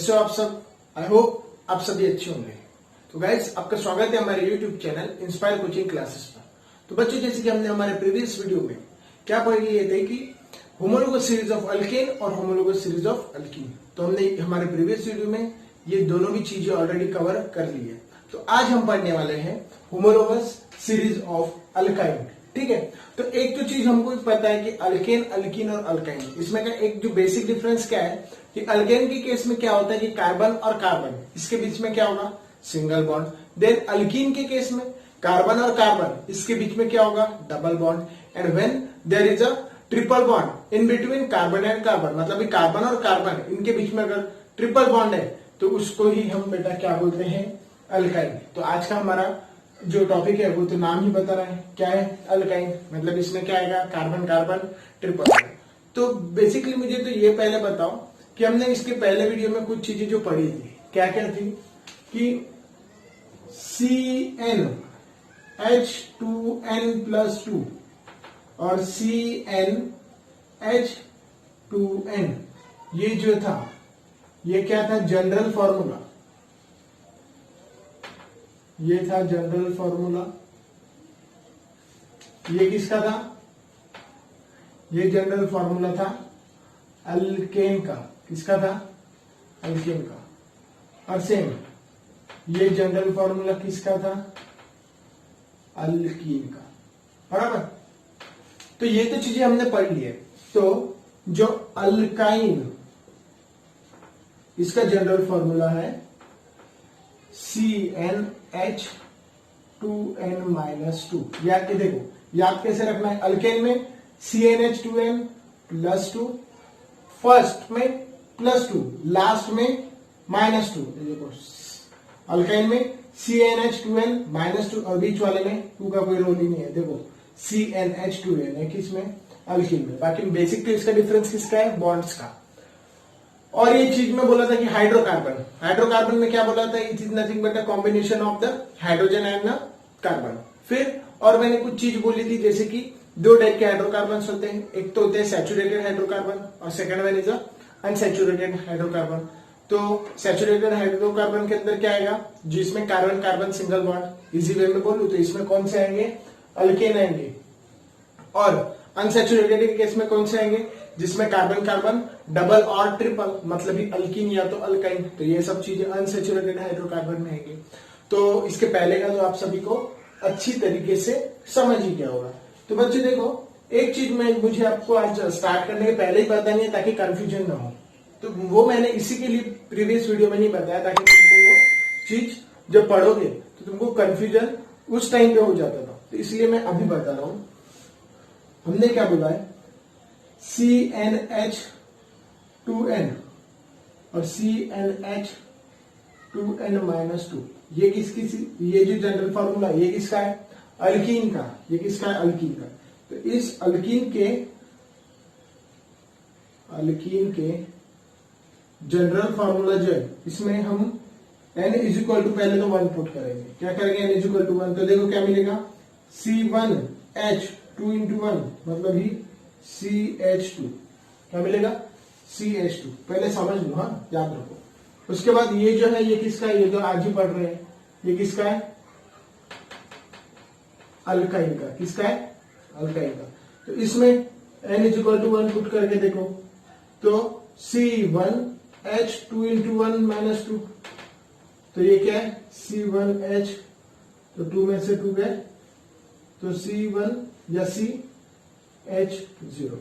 कैसे हो आप सब। आई होप आप सभी अच्छे होंगे। तो गाइस, आपका स्वागत है हमारे YouTube channel inspire coaching classes पर। तो बच्चों, जैसे कि हमने हमारे प्रीवियस वीडियो में क्या पढ़ लिए थे कि होमोलोगस सीरीज ऑफ अल्केन और होमोलोगस सीरीज ऑफ अल्कीन। तो हमने हमारे प्रीवियस वीडियो में ये दोनों भी चीजें ऑलरेडी कवर कर ली है। तो आज हम पढ़ने वाले हैं होमोलोगस सीरीज ऑफ अल्काइन। ठीक है, तो एक तो चीज हमको पता है कि अल्केन, अल्कीन और अल्काइन, इसमें का एक जो बेसिक डिफरेंस क्या है कि अल्केन के केस में क्या होता है कि कार्बन और कार्बन इसके बीच में क्या होगा, सिंगल बॉन्ड। देन अल्कीन के केस में कार्बन और कार्बन इसके बीच में क्या होगा, double bond. And when there is a triple bond in between carbon and carbon, मतलब कार्बन और कार्बन इनके बीच में अगर ट्रिपल बॉन्ड है तो उसको ही हम बेटा क्या बोलते हैं, अल्काइन। तो आज का हमारा जो टॉपिक है वो तो नाम ही बता रहा है, क्या है, अल्काइन। मतलब इसमें क्या आएगा, कार्बन कार्बन ट्रिपल बॉन्ड। तो बेसिकली मुझे तो ये पहले बताओ कि हमने इसके पहले वीडियो में कुछ चीजें जो पढ़ी थी, क्या क्या थी कि CnH2n+2 और CnH2n, ये जो था ये क्या था, जनरल फॉर्मूला। ये था जनरल फॉर्मूला। ये किसका था, ये जनरल फॉर्मूला था अल्केन का। किसका था, अल्केन का। और सेम ये जनरल फॉर्मूला किसका था, अल्कीन का। बराबर। तो ये तो चीजें हमने पढ़ ली है। तो जो अल्काइन, इसका जनरल फॉर्मूला है CnH2n-2। याद कैसे रखना है, अल्केन में CnH2n+2, फर्स्ट में +2, लास्ट में -2। देखो, अल्काइन में CnH2n-2 और बीच वाले में 2 का कोई रोल ही नहीं है। देखो CnH2n है किसमें, अल्कीन में। बाकी बेसिक तो इसका डिफरेंस किसका है, बॉन्ड्स का। और ये चीज में बोला था कि हाइड्रोकार्बन, हाइड्रोकार्बन में क्या बोला था, it is nothing but a combination of the hydrogen and the carbon. फिर और मैंने कुछ चीज बोली थी, जैसे कि दो टाइप के हाइड्रोकार्बन होते हैं, एक तो होते हैं सैचुरेटेड हाइड्रोकार्बन और second one is unsaturated hydrocarbon. तो सैचुरेटेड हाइड्रोकार्बन के अंदर क्या आएगा, जिसमें carbon carbon single bond. Easy way में बोलूं तो इसमें कौन से आएंगे, अल्केन आएंगे। और अनसैचुरेटेड के केस में कौन से आएंगे, जिसमें कार्बन कार्बन डबल और ट्रिपल, मतलब ही अल्कीन या तो अल्काइन। तो ये सब चीजें अनसैचुरेटेड हाइड्रोकार्बन में आएंगे। तो इसके पहले का तो आप सभी को अच्छी तरीके से समझ ही गया होगा। तो बच्चे देखो, एक चीज मुझे आपको आज स्टार्ट करने के पहले ही बतानी है ताकि कंफ्यूजन ना हो। तो वो मैंने इसी के लिए प्रीवियस वीडियो में नहीं बताया, ताकि तुमको वो चीज जब पढ़ोगे तो तुमको कंफ्यूजन उस टाइम पे हो जाता था। तो इसलिए मैं अभी बता रहा हूं। हमने क्या बोला है, CnH2n और CnH2n-2, ये किसकी, ये जो जनरल फॉर्मूला ये किसका है, अल्कीन का। ये किसका है, अल्कीन का। तो इस अल्कीन के जनरल फॉर्मूला जो है, इसमें हम n इक्वल टू पहले तो 1 पुट करेंगे। क्या करेंगे, n इक्वल टू 1। तो देखो क्या मिलेगा, C1H2 × 1 मतलब ही CH2। क्या मिलेगा, CH2। पहले समझ लो, हाँ, याद रखो। उसके बाद ये जो है, ये किसका है, ये तो आज ही पढ़ रहे हैं, ये किसका है, अल्काइन का। किसका है, अल्काइन का। तो इसमें n इक्वल टू 1 पुट करके देखो तो C1H2 × 1 - 2। तो ये क्या है, C1H, तो 2 में से 2 गए तो C1 या CH0।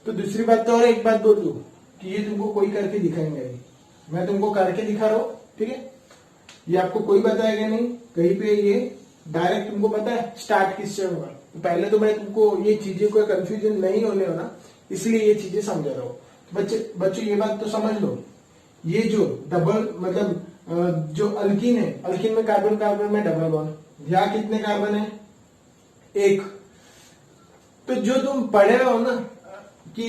तो दूसरी बात तो और एक बात बोल दूं कि ये तुमको कोई करके दिखाएंगे नहीं, मैं तुमको करके दिखा रहा हूं। ठीक है, ये आपको कोई बताएगा नहीं कहीं पे, ये डायरेक्ट तुमको पता है स्टार्ट किससे होगा। तो पहले तो मैं तुमको ये चीजें कोई कंफ्यूजन नहीं होने हो ना, इसलिए ये चीजें समझा रहा हूं। बच्चों ये बात तो समझ लो, ये जो डबल मतलब जो अल्कीन है, अल्कीन में कार्बन कार्बन में डबल बॉन्ड। यहाँ कितने कार्बन है, 1। तो जो तुम पढ़े हो ना कि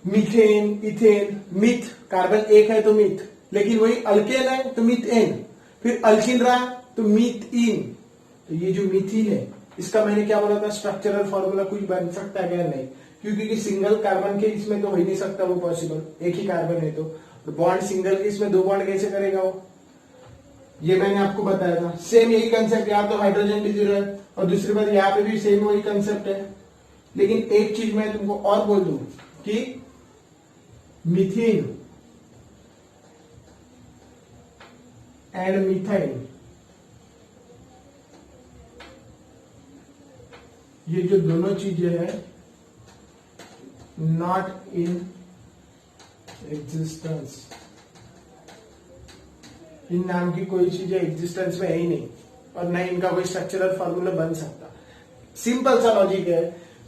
मीथेन, इथेन, मिथ, कार्बन 1 है तो मिथ, लेकिन वही अल्केन है तो मिथेन, फिर अल्कीन रहा तो मीथीन। तो ये जो मीथीन है, इसका मैंने क्या बोला था, स्ट्रक्चरल फॉर्मूला कुछ बन सकता है क्या, नहीं, क्योंकि सिंगल कार्बन के इसमें तो हो ही नहीं सकता वो पॉसिबल, एक ही कार्बन है तो। तो बॉन्ड सिंगल के इसमें 2 बॉन्ड कैसे करेगा वो, ये मैंने आपको बताया था। सेम यही कंसेप्ट यहाँ तो हाइड्रोजन भी 0 है और दूसरी बात यहाँ पे भी सेम वही कंसेप्ट है। लेकिन एक चीज मैं तुमको और बोल दूं कि मीथेन एंड मिथाइल ये जो दोनों चीजें हैं नॉट इन एग्जिस्टेंस, इन नाम की कोई चीजें एग्जिस्टेंस में है ही नहीं और न इनका कोई स्ट्रक्चरल फॉर्मूला बन सकता। सिंपल सा लॉजिक है,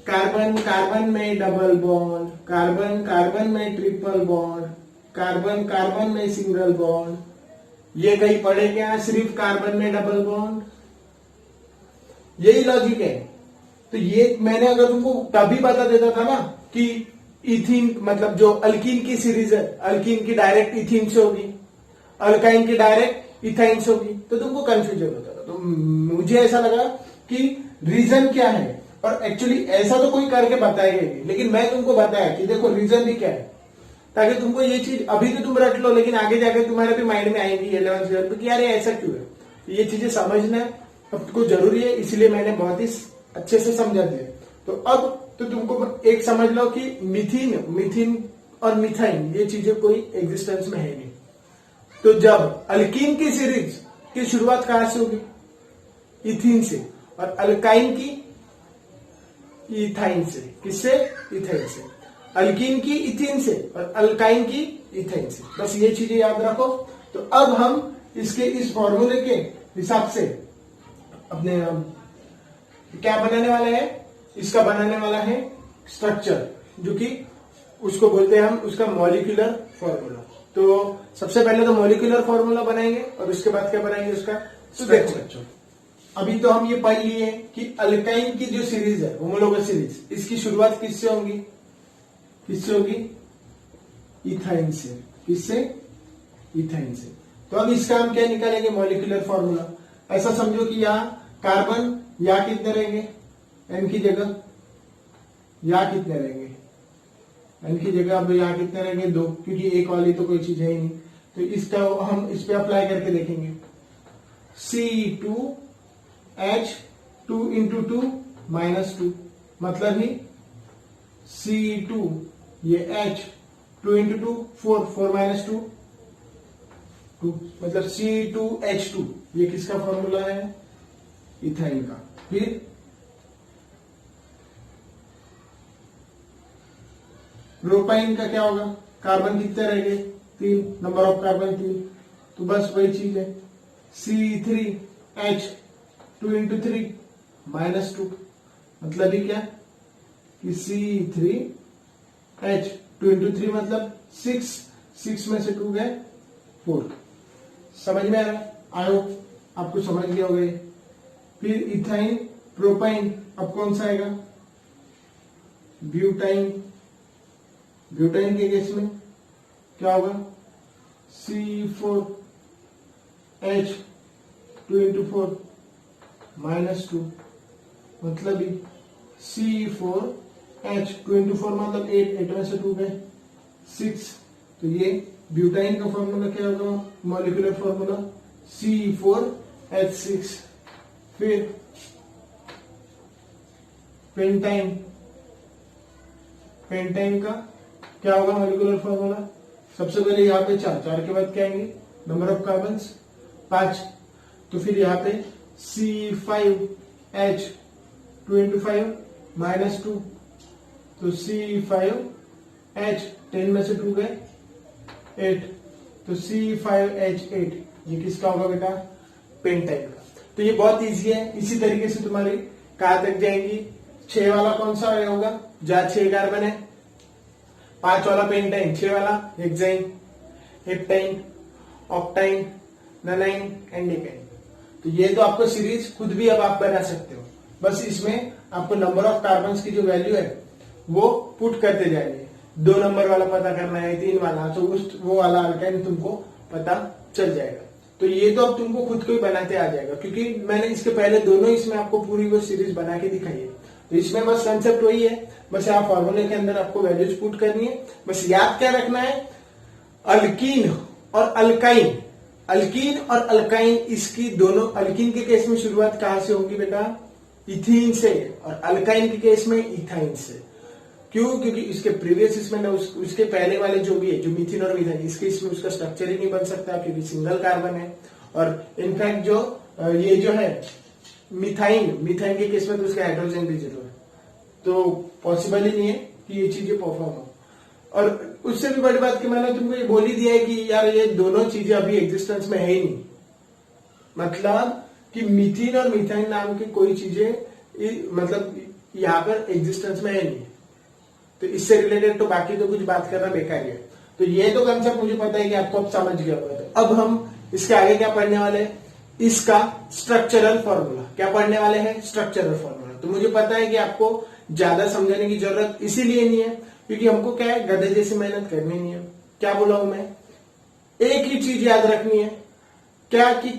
कार्बन कार्बन में डबल बॉन्ड, कार्बन कार्बन में ट्रिपल बॉन्ड, कार्बन कार्बन में सिंगल बॉन्ड, ये कहीं पढ़े क्या सिर्फ कार्बन में डबल बॉन्ड, यही लॉजिक है। तो ये मैंने अगर तुमको तभी बता देता था ना कि इथीन मतलब जो अल्कीन की सीरीज है, अल्कीन की डायरेक्ट इथीन से होगी, अल्काइन की डायरेक्ट इथाइन से होगी, तो तुमको कंफ्यूजन होता था। तो मुझे ऐसा लगा कि रीजन क्या है, और एक्चुअली ऐसा तो कोई करके बताएगा ही, लेकिन मैं तुमको बताया कि देखो रीजन भी क्या है, ताकि तुमको ये चीज अभी तो तुम रट लो, लेकिन आगे जाके तुम्हारे भी माइंड में आएंगी 11th 12th कि यार ये ऐसा क्यों है। ये चीजें समझना आपको जरूरी है, इसलिए मैंने बहुत ही अच्छे से समझा दिया। तो अब तो तुमको एक समझ लो कि मिथीन और मिथाइन ये चीजें कोई एग्जिस्टेंस में है नहीं। तो जब अल्कीन की सीरीज की शुरुआत कहां से होगी, इथीन से, और अल्काइन की इथाइन से। किससे, इथाइन से। अल्कीन की इथीन से और अल्काइन की इथाइन से, बस ये चीजें याद रखो। तो अब हम इसके इस फॉर्मूले के हिसाब से अपने क्या बनाने वाले हैं, इसका बनाने वाला है स्ट्रक्चर, जो कि उसको बोलते हैं हम उसका मॉलिक्यूलर फॉर्मूला। तो सबसे पहले तो मॉलिक्यूलर फॉर्मूला बनाएंगे और उसके बाद क्या बनाएंगे उसका स्ट्रक्चर। अभी तो हम ये पढ़ लिए कि अल्काइन की जो सीरीज है होमोलोगस सीरीज, इसकी शुरुआत किससे होगी, किससे होगी, इथाइन से। किससे, इथाइन से। तो अब इसका हम क्या निकालेंगे, मॉलिक्यूलर फॉर्मूला। ऐसा समझो कि यहाँ कार्बन यहाँ कितने रहेंगे, एन की जगह, यहाँ कितने रहेंगे, एन की जगह अब यहाँ कितने रहेंगे, 2, क्योंकि एक वाली तो कोई चीज है ही नहीं। तो इसका हम इस पे अप्लाई करके देखेंगे, C2H2 इंटू 2 -2, मतलब ही C2 ये H 2 इंटू 2 4 -2 2, मतलब C2H2 ये किसका फॉर्मूला है, इथाइन का। फिर प्रोपाइन का क्या होगा, कार्बन कितने रहेंगे, 3, नंबर ऑफ कार्बन 3, तो बस वही चीज है, C3H 2 इंटू 3 -2, मतलब ही क्या कि C3H 2 इंटू 3 मतलब 6 में से 2 गए 4। समझ में आ रहा है, आई होप आपको समझ गया होगा। फिर इथाइन प्रोपाइन, अब कौन सा आएगा, ब्यूटाइन। ब्यूटाइन के केस में क्या होगा, C4H 2 इंटू 4 -2, मतलब ही C4H 2 इंटू 4 मतलब 8 में से 2 गए 6। तो ये ब्यूटाइन का फॉर्मूला क्या होगा, मॉलिक्यूलर फॉर्मूला C4H6। फिर पेंटाइन, पेंटाइन का क्या होगा मॉलिक्यूलर फॉर्मूला, सबसे पहले यहाँ पे 4 के बाद क्या आएंगे, नंबर ऑफ कार्बन्स 5, तो फिर यहाँ पे C5H 2 इंटू 5 -2, तो C5H 10 में से 2 गए 8, तो C5H8 ये किसका होगा बेटा, पेंटाइन का। तो ये बहुत इजी है, इसी तरीके से तुम्हारी कहां तक जाएंगी, 6 वाला कौन सा होगा, जहां 6 कार्बन है, 5 वाला पेंटाइन, 6 वाला हेक्साइन, हेप्टाइन, ऑक्टाइन, ननाइन एंड डेकाइन। तो ये तो आपको सीरीज खुद भी अब आप बना सकते हो, बस इसमें आपको नंबर ऑफ कार्बन्स की जो वैल्यू है वो पुट करते जाएंगे। 2 नंबर वाला पता करना है, 3 वाला, तो वो वाला अल्काइन तुमको पता चल जाएगा। तो ये तो अब तुमको खुद को ही बनाते आ जाएगा, क्योंकि मैंने इसके पहले दोनों इसमें आपको पूरी वो सीरीज बना के दिखाई है। तो इसमें बस कंसेप्ट वही है, बस यहाँ फॉर्मूले के अंदर आपको वैल्यूज पुट करनी है। बस याद क्या रखना है, अल्कीन और अल्काइन, अल्कीन और अल्काइन, इसकी दोनों, अल्कीन के केस में शुरुआत कहां से होगी बेटा? इथीन से, और अल्काइन के केस में इथाइन से। क्यों? क्योंकि इसके प्रीवियस इसमें ना उसके पहले वाले जो भी है, जो मीथिन और मिथाइन, इसके इसमें उसका स्ट्रक्चर ही नहीं बन सकता क्योंकि सिंगल कार्बन है। और इनफैक्ट जो ये जो है मिथाइन, मिथाइन के केस में तो उसका हाइड्रोजन भी जरूर है, तो पॉसिबल ही नहीं है कि ये चीजें परफॉर्म हो। और उससे भी बड़ी बात कि मैंने तुमको ये बोल ही दिया है कि यार ये दोनों चीजें अभी एग्जिस्टेंस में है ही नहीं, मतलब कि मीथिन और मिथाइन नाम की कोई चीजें मतलब यहाँ पर एग्जिस्टेंस में है नहीं, तो इससे रिलेटेड तो बाकी तो कुछ बात करना बेकार है। तो ये तो कंसेप्ट मुझे पता है कि आपको अब समझ गया होगा। तो अब हम इसके आगे क्या पढ़ने वाले हैं? इसका स्ट्रक्चरल फॉर्मूला। क्या पढ़ने वाले हैं? Structural formula. तो मुझे पता है कि आपको ज्यादा समझने की जरूरत इसीलिए नहीं है क्योंकि हमको क्या है, गधे जैसी मेहनत करनी नहीं है। क्या बोला हूं मैं? एक ही चीज याद रखनी है, क्या कि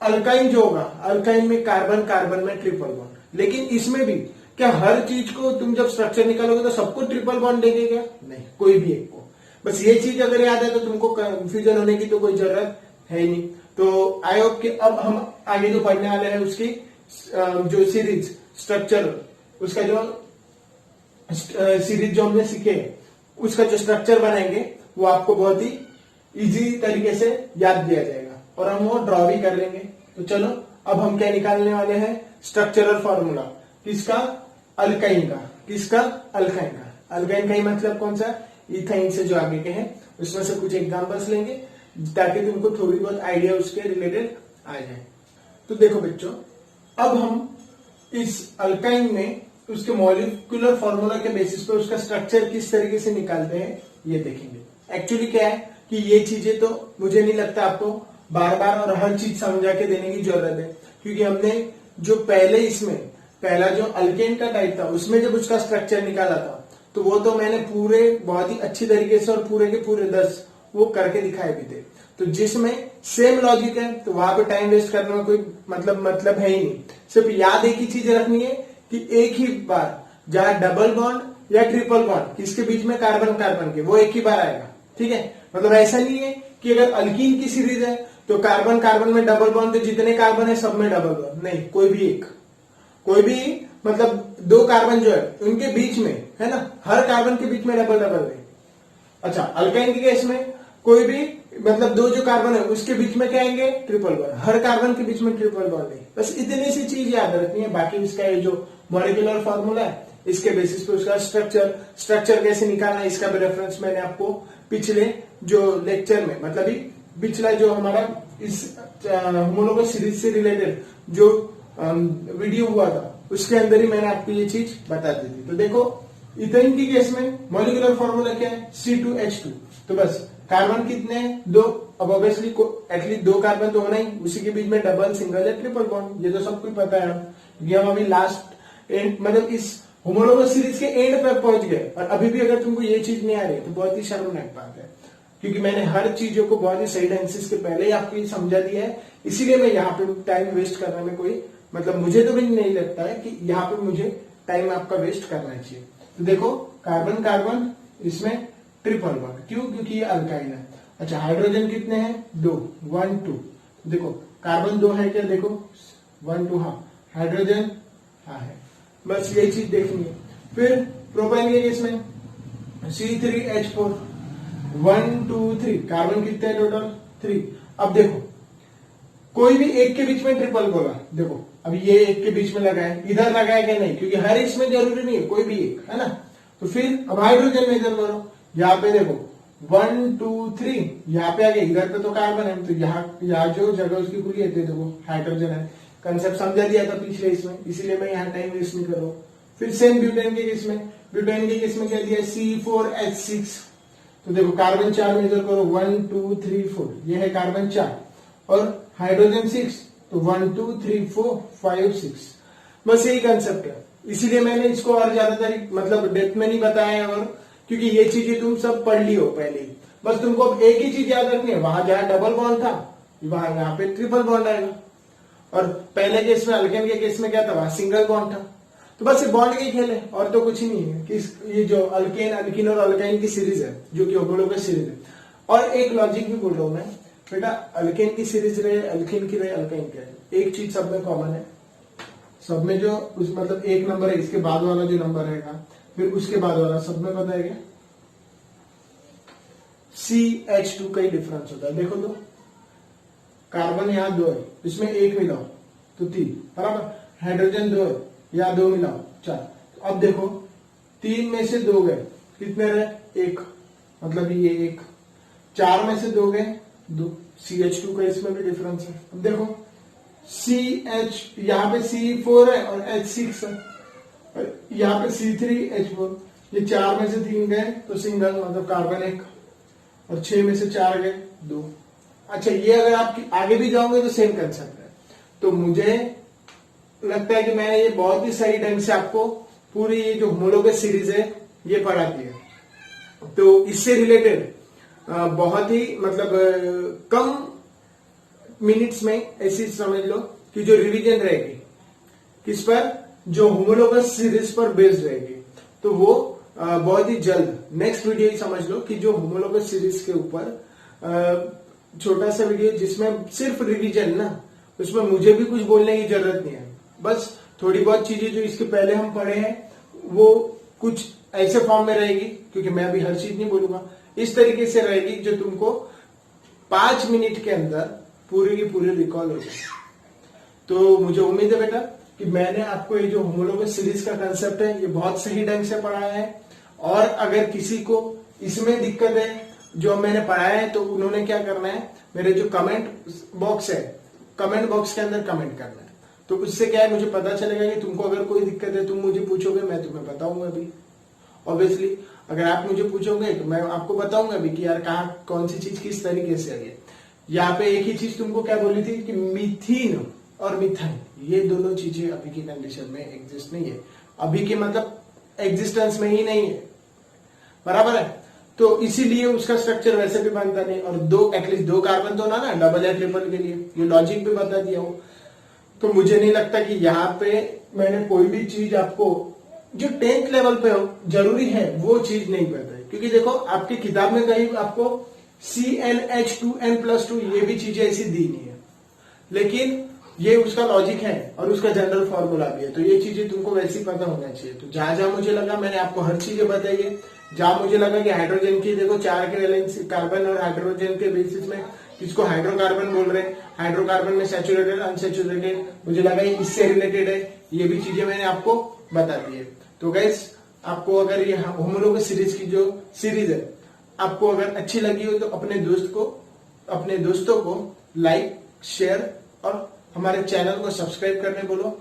अल्काइन जो होगा, अल्काइन में कार्बन कार्बन में ट्रिपल बॉन्ड। लेकिन इसमें भी क्या हर चीज को तुम जब स्ट्रक्चर निकालोगे तो सबको ट्रिपल बॉन्ड देंगे क्या? नहीं, कोई भी एक को। बस ये चीज अगर याद है तो तुमको कंफ्यूजन होने की तो कोई जरूरत है ही नहीं। तो आई होप कि अब हम आगे जो पढ़ने वाले हैं उसकी जो सीरीज स्ट्रक्चर, उसका जो सीरीज जो हमने सीखे उसका जो स्ट्रक्चर बनाएंगे वो आपको बहुत ही इजी तरीके से याद दिया जाएगा और हम वो ड्रॉ भी कर लेंगे। तो चलो अब हम क्या निकालने वाले हैं? Structural formula. किसका? अल्काइन का। किसका? अल्काइन का। अल्काइन का ही मतलब कौन सा? इथाइन से जो आगे के हैं उसमें से कुछ एग्जांपल्स लेंगे ताकि तुमको थोड़ी बहुत आइडिया उसके रिलेटेड आ जाए। तो देखो बच्चों, अब हम इस अल्काइन में उसके मॉलिक्यूलर फॉर्मूला के बेसिस पे उसका स्ट्रक्चर किस तरीके से निकालते हैं ये देखेंगे। एक्चुअली क्या है कि ये चीजें तो मुझे नहीं लगता आपको बार बार और हर चीज समझा के देने की जरूरत है, क्योंकि हमने जो पहले इसमें पहला जो अल्केन का टाइप था उसमें जब उसका स्ट्रक्चर निकाला था तो वो तो मैंने पूरे बहुत ही अच्छी तरीके से और पूरे के पूरे 10 वो करके दिखाए भी थे। तो जिसमें सेम लॉजिक है तो वहां पे टाइम वेस्ट करने में कोई मतलब है ही नहीं। सिर्फ याद एक ही चीज रखनी है कि एक ही बार जहां डबल बॉन्ड या ट्रिपल बॉन्ड किसके बीच में कार्बन कार्बन के, वो एक ही बार आएगा। ठीक है, मतलब ऐसा नहीं है कि अगर अल्कीन की सीरीज है तो कार्बन कार्बन में डबल बॉन्ड, तो जितने कार्बन है सब में डबल बॉन्ड नहीं, कोई भी एक, कोई भी मतलब 2 कार्बन जो है उनके बीच में है ना, हर कार्बन के बीच में डबल डबल नहीं। अच्छा, अल्काइन के केस में कोई भी मतलब 2 जो कार्बन है उसके बीच में क्या आएंगे? Triple bond. हर कार्बन के बीच में ट्रिपल बॉन्ड नहीं। बस इतनी सी चीज याद रखनी है। बाकी इसका ये जो मॉलिक्यूलर फॉर्मूला है इसके बेसिस पे उसका स्ट्रक्चर कैसे निकालना है इसका भी रेफरेंस मैंने आपको पिछले जो लेक्चर में, मतलब पिछला जो हमारा इस होमोलोगस सीरीज से रिलेटेड जो वीडियो हुआ था उसके अंदर ही मैंने आपको ये चीज बता दी थी। तो देखो, इथेन की केस में मॉलिक्यूलर फॉर्मूला क्या है? C2H2। तो बस कार्बन कितने हैं? 2। अब ऑब्वियसली एटलीस्ट 2 कार्बन तो होना ही, उसी के बीच में डबल, सिंगल या ट्रिपल बॉन्ड, ये तो सबको पता है। क्योंकि हम अभी लास्ट एंड मतलब इस होमोलोगस सीरीज के एंड पर पहुंच गए और अभी भी अगर तुमको ये चीज नहीं आ रही तो बहुत ही शर्मनाक बात है, क्योंकि मैंने हर चीजों को बहुत ही सही ढंग से इसके पहले ही आपको ये समझा दिया है। इसीलिए मैं यहाँ पे टाइम वेस्ट करने में कोई मतलब मुझे तो भी नहीं लगता है कि यहाँ पे मुझे टाइम आपका वेस्ट करना चाहिए। तो देखो, कार्बन कार्बन इसमें ट्रिपल बॉन्ड, क्यों? क्योंकि ये अल्काइन है। अच्छा, हाइड्रोजन कितने हैं? 2, 1 2। देखो कार्बन 2 है क्या? देखो 1 2, हाँ हाइड्रोजन हाँ है, बस ये चीज देखनी है। फिर प्रोपाइन के केस में C3H4 1 2 3, कार्बन कितने हैं टोटल? 3। अब देखो, कोई भी एक के बीच में ट्रिपल बोला, देखो अब ये एक के बीच में लगा है, इधर लगा है क्या? नहीं, क्योंकि हर इसमें जरूरी नहीं है, कोई भी एक है ना। तो फिर अब हाइड्रोजन में इधर करो, यहाँ पे देखो 1 2 3, यहाँ पे आ गया, इधर पे तो कार्बन है तो यहाँ जो जगह उसकी खुली है देखो हाइड्रोजन है। कंसेप्ट समझा दिया था पिछले इसमें, इसीलिए मैं यहाँ टाइम वेस्ट नहीं कर रहा हूँ। फिर सेम ब्यूटेन के केस में, ब्यूटेन के केस में क्या दिया? C4H6। तो देखो कार्बन 4 में इधर करो 1 2 3 4, ये है कार्बन 4 और हाइड्रोजन 6, तो 1 2 3 4 5 6। बस यही कंसेप्ट है, इसीलिए मैंने इसको और ज्यादा मतलब डेप्थ में नहीं बताया, और क्योंकि ये चीजें तुम सब पढ़ ली हो पहले ही। बस तुमको अब एक ही चीज याद रखनी है, वहां जहां डबल बॉन्ड था वहां यहाँ पे ट्रिपल बॉन्ड आएगा, और पहले केस में अल्केन के केस में क्या था? वहां सिंगल बॉन्ड था। तो बस ये बॉन्ड के खेल है और तो कुछ ही नहीं है कि ये जो अल्केन अल्किन और अल्काइन की सीरीज है जो कि होमोलोगस सीरीज है। और एक लॉजिक भी बोल रहा हूं मैं बेटा, अल्केन की सीरीज रहे, अल्केन की रहे, अल्काइन की रहे, एक चीज सब में कॉमन है, सब में जो उस मतलब एक नंबर है, इसके बाद वाला जो नंबर रहेगा फिर उसके बाद वाला, सब में पता है क्या, CH2 का ही डिफरेंस होता है। देखो तो कार्बन यहाँ 2 है, इसमें 1 मिलाओ तो 3, बराबर, हाइड्रोजन 2 है, यहाँ 2 मिलाओ 4। अब देखो 3 में से 2 गए, कितने रहे, 1, मतलब ये 1, 4 में से 2 गए 2, CH2 का इसमें भी डिफरेंस है। अब देखो CH यहाँ पे C4 है और H6 है, और यहाँ पे C3H4, ये 4 में से 3 गए तो सिंगल, मतलब कार्बन 1, और 6 में से 4 गए 2। अच्छा, ये अगर आप आगे भी जाओगे तो सेम कंसेप्ट है। तो मुझे लगता है कि मैंने ये बहुत ही सही ढंग से आपको पूरी ये जो होमोलोगस सीरीज है ये पढ़ा दी है। तो इससे रिलेटेड बहुत ही मतलब कम मिनट्स में ऐसी समझ लो कि जो रिवीजन रहेगी किस पर, जो होमोलोगस सीरीज पर बेस्ड रहेगी, तो वो बहुत ही जल्द नेक्स्ट वीडियो ही समझ लो कि जो होमोलोगस सीरीज के ऊपर छोटा सा वीडियो जिसमें सिर्फ रिवीजन ना, उसमें मुझे भी कुछ बोलने की जरूरत नहीं है, बस थोड़ी बहुत चीजें जो इसके पहले हम पढ़े हैं वो कुछ ऐसे फॉर्म में रहेगी, क्योंकि मैं अभी हर चीज नहीं बोलूंगा, इस तरीके से रहेगी जो तुमको 5 मिनट के अंदर पूरी की पूरी रिकॉल हो जाए। तो मुझे उम्मीद है बेटा कि मैंने आपको ये जो होमोलोगस सीरीज का कंसेप्ट है ये बहुत सही ढंग से पढ़ाया है, और अगर किसी को इसमें दिक्कत है जो मैंने पढ़ाया है तो उन्होंने क्या करना है, मेरे जो कमेंट बॉक्स है, कमेंट बॉक्स के अंदर कमेंट करना है। तो उससे क्या है, मुझे पता चलेगा कि तुमको अगर कोई दिक्कत है तुम मुझे पूछोगे, मैं तुम्हें बताऊंगा भी। ऑब्वियसली अगर आप मुझे पूछोगे तो मैं आपको बताऊंगा भी कि यार कहाँ कौन सी चीज किस तरीके से है। यहाँ पे एक ही चीज तुमको क्या बोली थी कि मीथीन और मिथाइन, ये दोनों चीजें अभी की कंडीशन में एग्जिस्ट नहीं है, अभी के मतलब एग्जिस्टेंस में ही नहीं है, बराबर है। तो इसीलिए उसका स्ट्रक्चर वैसे भी बनता नहीं, और एटलीस्ट 2 कार्बन तो ना डबल या ट्रिपल के लिए, ये लॉजिक भी बता दिया हो। तो मुझे नहीं लगता कि यहाँ पे मैंने कोई भी चीज आपको जो 10th लेवल पे हो जरूरी है वो चीज नहीं बताई, क्योंकि देखो आपकी किताब में कहीं आपको CnH2n+2 ये भी चीजें ऐसी दी नहीं है, लेकिन ये उसका लॉजिक है और उसका जनरल फॉर्मूला भी है, तो ये चीजें तुमको वैसे ही पता होना चाहिए। तो जहां जहां मुझे लगा मैंने आपको हर चीजें बताई है। जहां मुझे लगा कि हाइड्रोजन की देखो 4 के वैलेंस कार्बन और हाइड्रोजन के बेसिस में इसको हाइड्रोकार्बन बोल रहे हैं, हाइड्रोकार्बन में सैचुरेटेड अनसैचुरेटेड, मुझे लगा ये इससे रिलेटेड है, ये भी चीजें मैंने आपको बता दी है। तो गाइस आपको अगर ये होमोलोगस सीरीज की जो सीरीज है आपको अगर अच्छी लगी हो तो अपने दोस्तों को लाइक शेयर और हमारे चैनल को सब्सक्राइब करने बोलो,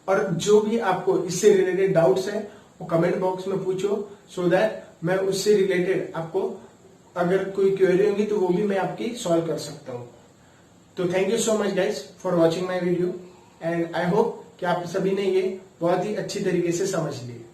और जो भी आपको इससे रिलेटेड डाउट्स है वो कमेंट बॉक्स में पूछो, सो दैट मैं उससे रिलेटेड आपको अगर कोई क्वेरी होगी तो वो भी मैं आपकी सॉल्व कर सकता हूं। तो thank you so much guys for watching my video, and I hope कि आप सभी ने ये बहुत ही अच्छी तरीके से समझ लिए।